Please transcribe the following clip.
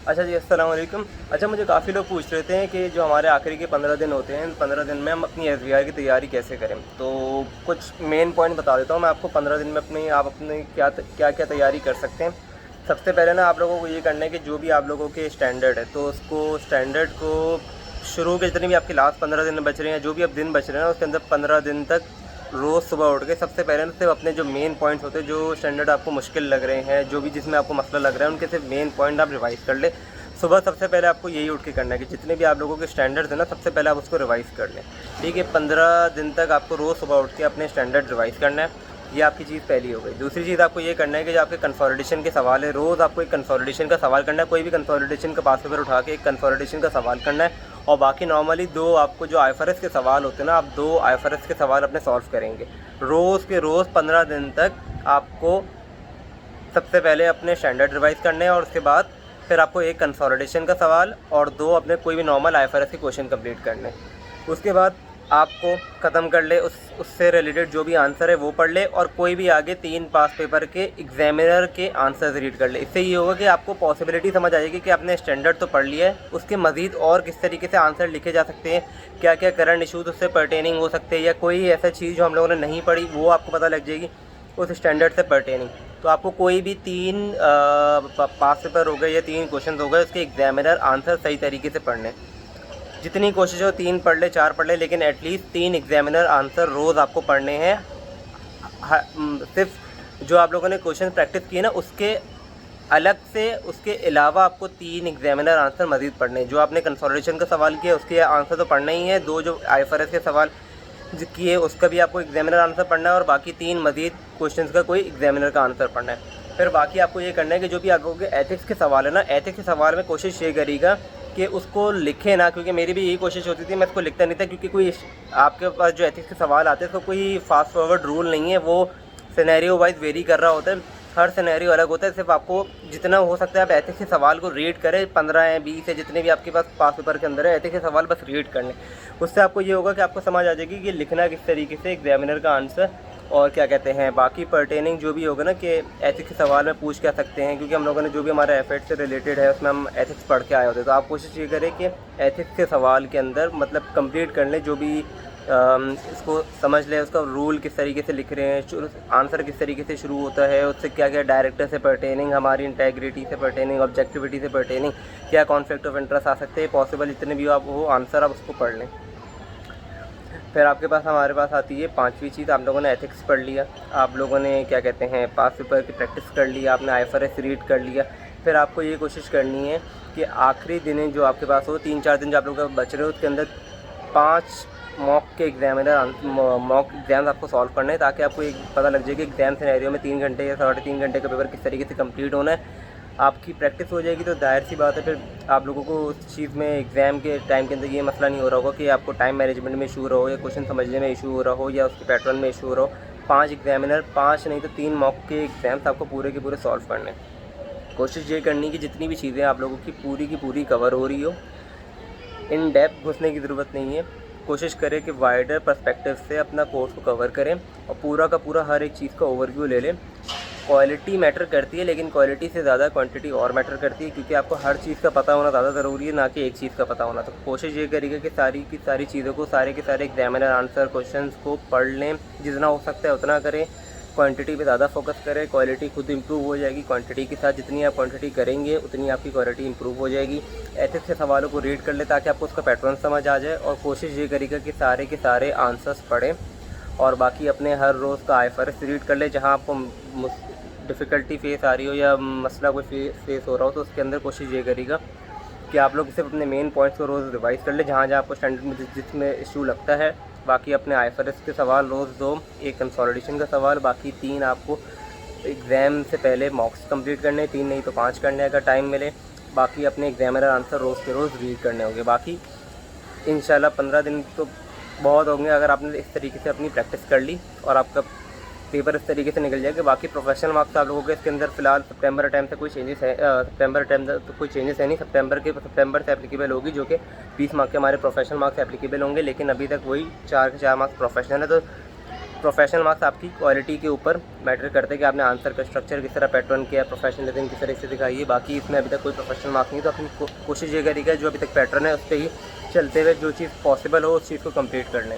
अच्छा जी, अस्सलाम वालेकुम। अच्छा, मुझे काफ़ी लोग पूछ रहे थे कि जो हमारे आखिरी के 15 दिन होते हैं, इन 15 दिन में हम अपनी एसबीआर की तैयारी कैसे करें। तो कुछ मेन पॉइंट बता देता हूँ मैं आपको। 15 दिन में अपनी क्या क्या तैयारी कर सकते हैं। सबसे पहले ना आप लोगों को ये करना है कि जो भी आप लोगों के स्टैंडर्ड है, तो उसको स्टैंडर्ड को शुरू के जितने भी आपके लास्ट 15 दिन बच रहे हैं, जो भी अब दिन बच रहे हैं ना, उसके अंदर 15 दिन तक रोज़ सुबह उठ के सबसे पहले ना सिर्फ अपने जो मेन पॉइंट्स होते हैं, जो स्टैंडर्ड आपको मुश्किल लग रहे हैं, जो भी जिसमें आपको मसला लग रहा है, उनके सिर्फ मेन पॉइंट आप रिवाइज़ कर लें। सुबह सबसे पहले आपको यही उठ के करना है कि जितने भी आप लोगों के स्टैंडर्ड्स हैं ना, सबसे पहले आप उसको रिवाइज़ कर लें। ठीक है, 15 दिन तक आपको रोज़ सुबह उठ के अपने स्टैंडर्ड रिवाइज़ करना है। ये आपकी चीज़ पहली हो गई। दूसरी चीज़ आपको ये करना है कि जो आपके कंसोलिडेशन के सवाल है, रोज़ आपको एक कंसोलिडेशन का सवाल करना है। कोई भी कंसोलिडेशन का पास पेपर उठा के एक कंसोलिडेशन का सवाल करना है। और बाकी नॉर्मली दो आपको जो आईएफआरएस के सवाल होते हैं ना, आप 2 आईएफआरएस के सवाल अपने सॉल्व करेंगे रोज़ के रोज़। 15 दिन तक आपको सबसे पहले अपने स्टैंडर्ड रिवाइज़ करने हैं, और उसके बाद फिर आपको एक कंसोलिडेशन का सवाल और 2 अपने कोई भी नॉर्मल आईएफआरएस के क्वेश्चन कंप्लीट करने हैं। उसके बाद आपको ख़त्म कर ले, उससे रिलेटेड जो भी आंसर है वो पढ़ ले, और कोई भी आगे 3 पास पेपर के एग्जामिनर के आंसर्स रीड कर ले। इससे ये होगा कि आपको पॉसिबिलिटी समझ आ जाएगी कि आपने स्टैंडर्ड तो पढ़ लिया है, उसके मज़ीद और किस तरीके से आंसर लिखे जा सकते हैं, क्या क्या करंट इशूज़ उससे पर्टेनिंग हो सकते हैं, या कोई ऐसा चीज़ जो हम लोगों ने नहीं पढ़ी वो आपको पता लग जाएगी उस स्टैंडर्ड से पर्टेनिंग। तो आपको कोई भी 3 पास पेपर हो गए या 3 क्वेश्चन हो गए, उसके एग्जामिनर आंसर सही तरीके से पढ़ने। जितनी कोशिश हो 3 पढ़ ले, 4 पढ़ ले, लेकिन एटलीस्ट 3 एग्जामिनर आंसर रोज़ आपको पढ़ने हैं। सिर्फ जो आप लोगों ने क्वेश्चन प्रैक्टिस किए ना, उसके अलग से, उसके अलावा आपको 3 एग्जामिनर आंसर मज़ीद पढ़ने हैं। जो आपने कंसोलिडेशन का सवाल किया उसके आंसर तो पढ़ना ही है, 2 जो आईएफआरएस के सवाल किए उसका भी आपको एग्जामिनर आंसर पढ़ना है, और बाकी 3 मज़ीद क्वेश्चंस का कोई एग्जामिनर का आंसर पढ़ना है। फिर बाकी आपको ये करना है कि जो भी आप लोगों के एथिक्स के सवाल है ना, एथिक्स के सवाल में कोशिश ये करिएगा कि उसको लिखे ना, क्योंकि मेरी भी यही कोशिश होती थी, मैं इसको लिखता नहीं था, क्योंकि कोई आपके पास जो एथिक्स के सवाल आते हैं तो कोई फास्ट फॉरवर्ड रूल नहीं है, वो सिनेरियो वाइज वेरी कर रहा होता है, हर सिनेरियो अलग होता है। सिर्फ आपको जितना हो सकता है आप एथिक्स के सवाल को रीड करें, 15 है 20 है जितने भी आपके पास पास पेपर के अंदर है, एथिक्स के सवाल बस रीड कर लें। उससे आपको ये होगा कि आपको समझ आ जाएगी कि लिखना किस तरीके से, एग्जामिनर का आंसर, और क्या कहते हैं बाकी पर्टेनिंग जो भी होगा ना कि एथिक्स के सवाल में पूछ क्या सकते हैं, क्योंकि हम लोगों ने जो भी हमारा एफर्ट से रिलेटेड है उसमें हम एथिक्स पढ़ के आए होते हैं। तो आप कोशिश ये करें कि एथिक्स के सवाल के अंदर मतलब कंप्लीट कर लें, जो भी इसको समझ लें, उसका रूल किस तरीके से लिख रहे हैं, आंसर किस तरीके से शुरू होता है, उससे क्या क्या डायरेक्टर से पर्टेनिंग, हमारी इंटेग्रिटी से पर्टेनिंग, ऑब्जेक्टिविटी से पर्टेनिंग, क्या कॉन्फ्लिक्ट ऑफ इंटरेस्ट आ सकते हैं, पॉसिबल जितने भी आप वो आंसर आप उसको पढ़ लें। फिर आपके पास हमारे पास आती है 5वीं चीज़। आप लोगों ने एथिक्स पढ़ लिया, आप लोगों ने क्या कहते हैं पास पेपर की प्रैक्टिस कर लिया, आपने आईएफआरएस रीड कर लिया। फिर आपको ये कोशिश करनी है कि आखिरी दिन जो आपके पास हो, 3-4 दिन जो आप लोगों का बच रहे हो, उसके अंदर 5 मॉक के एग्जामिनर मॉक एग्जाम्स आपको सॉल्व करने हैं, ताकि आपको एक पता लग जाए कि एग्जाम सिनेरियो में 3 घंटे या 3.5 घंटे का पेपर किस तरीके से कंप्लीट होना है। आपकी प्रैक्टिस हो जाएगी तो जाहिर सी बात है फिर आप लोगों को उस चीज़ में एग्ज़ाम के टाइम के अंदर ये मसला नहीं हो रहा होगा कि आपको टाइम मैनेजमेंट में इशू हो रहा हो, या क्वेश्चन समझने में इशू हो रहा हो, या उसके पैटर्न में इशू हो रहा हो। 5 एग्जामिनर, 5 नहीं तो 3 मॉक के एग्ज़ाम्स आपको पूरे के पूरे सॉल्व करने हैं। कोशिश ये करनी कि जितनी भी चीज़ें आप लोगों की पूरी कवर हो रही हो, इन डेप्थ घुसने की ज़रूरत नहीं है। कोशिश करें कि वाइडर पर्सपेक्टिव से अपना कोर्स को कवर करें, और पूरा का पूरा हर एक चीज़ का ओवरव्यू ले लें। क्वालिटी मैटर करती है, लेकिन क्वालिटी से ज़्यादा क्वांटिटी और मैटर करती है, क्योंकि आपको हर चीज़ का पता होना ज़्यादा ज़रूरी है, ना कि एक चीज़ का पता होना। तो कोशिश ये करिएगा कि सारी की सारी चीज़ों को, सारे के सारे एग्जामिनर आंसर क्वेश्चंस को पढ़ लें, जितना हो सकता है उतना करें। क्वांटिटी पे ज़्यादा फोकस करें, क्वालिटी खुद इंप्रूव हो जाएगी। क्वांटिटी के साथ जितनी आप क्वांटिटी करेंगे उतनी आपकी क्वालिटी इंप्रूव हो जाएगी। एथिक्स के सवालों को रीड कर लें ताकि आपको उसका पैटर्न समझ आ जाए, और कोशिश ये करिएगा कि सारे के सारे आंसर्स पढ़ें। और बाकी अपने हर रोज़ का आईएफआरएस रीड कर ले, जहाँ आपको डिफ़िकल्टी फेस आ रही हो या मसला कोई फेस हो रहा हो, तो उसके अंदर कोशिश ये करिएगा कि आप लोग सिर्फ अपने मेन पॉइंट्स को रोज़ रिवाइज़ कर ले, जहाँ जहाँ आपको स्टैंडर्ड में जिसमें इशू लगता है। बाकी अपने आईएफआरएस के सवाल रोज़ 2, एक कंसोलिडेशन का सवाल, बाकी 3 आपको एग्ज़ाम से पहले मॉक्स कंप्लीट करने, 3 नहीं तो 5 करने अगर टाइम मिले। बाकी अपने एग्जामिनर आंसर रोज़ के रोज़ रीड करने होंगे। बाकी इंशाल्लाह 15 दिन तो बहुत होंगे अगर आपने इस तरीके से अपनी प्रैक्टिस कर ली, और आपका पेपर इस तरीके से निकल जाएगा। बाकी प्रोफेशनल मार्क्स आप लोगों के इसके अंदर फ़िलहाल सितंबर टाइम से कोई चेंजेस है, सितंबर टाइम तो कोई चेंजेस है नहीं। सितंबर से एप्लीकेबल होगी, जो कि 20 मार्क्स के हमारे प्रोफेशनल मार्क्स एप्लीकेबल होंगे, लेकिन अभी तक वही 4 के 4 मार्क्स प्रोफेशनल है। तो प्रोफेशनल मार्क्स आपकी क्वालिटी के ऊपर मैटर करते हैं कि आपने आंसर का स्ट्रक्चर किस तरह पैटर्न किया, प्रोफेशनलिज्म किस तरह से दिखाई है। बाकी इसमें अभी तक कोई प्रोफेशनल मार्क्स नहीं, तो अपनी कोशिश ये करिएगा जो अभी तक पैटर्न है उस पर ही चलते हुए जो चीज़ पॉसिबल हो उस चीज़ को कंप्लीट कर लें।